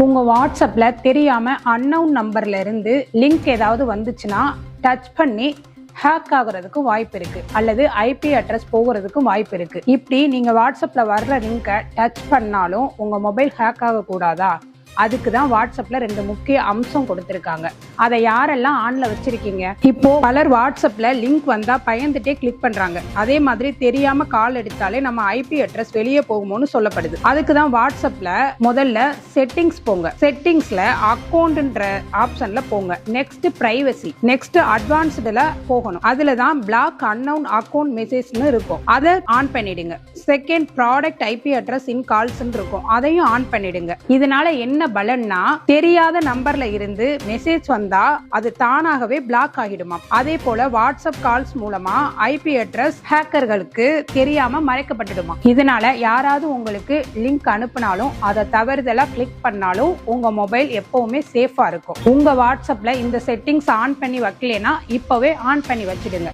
உங்க வாட்ஸ்அப்ல தெரியாம அன்னவுன் நம்பர்ல இருந்து லிங்க் ஏதாவது வந்துச்சுன்னா டச் பண்ணி ஹேக் ஆகுறதுக்கு வாய்ப்பு இருக்கு, அல்லது ஐபி அட்ரஸ் போகிறதுக்கும் வாய்ப்பு இருக்கு. இப்படி நீங்க வாட்ஸ்அப்ல வர்ற லிங்கை டச் பண்ணாலும் உங்க மொபைல் ஹேக் ஆக கூடாதா? அதுக்கு தான் வாட்ஸ்அப்ல 2 முக்கிய அம்சம் கொடுத்திருக்காங்க. அதை யாரெல்லாம் ஆன்ல வச்சிருக்கீங்க? இப்போ பலர் வாட்ஸ்அப்ல லிங்க் வந்தா பயந்துட்டே கிளிக் பண்றாங்க. அதே மாதிரி தெரியாம கால் எடுத்தாலே நம்ம ஐபி அட்ரஸ் வெளியே போகுமோன்னு சொல்லப்படுது. அதுக்கு தான் வாட்ஸ்அப்ல முதல்ல செட்டிங்ஸ் போங்க. செட்டிங்ஸ்ல அக்கௌண்ட்ன்ற ஆப்ஷன்ல போங்க. நெக்ஸ்ட் பிரைவசி, நெக்ஸ்ட் அட்வான்ஸ்டுல போகணும். அதுல தான் பிளாக் அன்னவுன் அக்கௌண்ட் மெசேஜ்னு இருக்கும். அதை ஆன் பண்ணிடுங்க. செகண்ட் ப்ராடக்ட் ஐபி அட்ரஸ் இன் கால்ஸ் இருக்கும். அதையும் ஆன் பண்ணிடுங்க. இதனால என்ன பலன்னா, தெரியாத நம்பர்ல இருந்து மெசேஜ் வந்தா அது தானாகவே பிளாக் ஆகிடுமா. அதே போல வாட்ஸ்அப் கால்ஸ் மூலமா ஐபி அட்ரஸ் ஹேக்கர்களுக்கு தெரியாம மறைக்கப்பட்டுடுமா. இதனால யாராவது உங்களுக்கு லிங்க் அனுப்பினாலும் அதை தவறுதலா கிளிக் பண்ணாலும் உங்க மொபைல் எப்பவுமே சேஃபா இருக்கும். உங்க வாட்ஸ்அப்ல இந்த செட்டிங்ஸ் ஆன் பண்ணி வைக்கலனா இப்பவே ஆன் பண்ணி வச்சிடுங்க.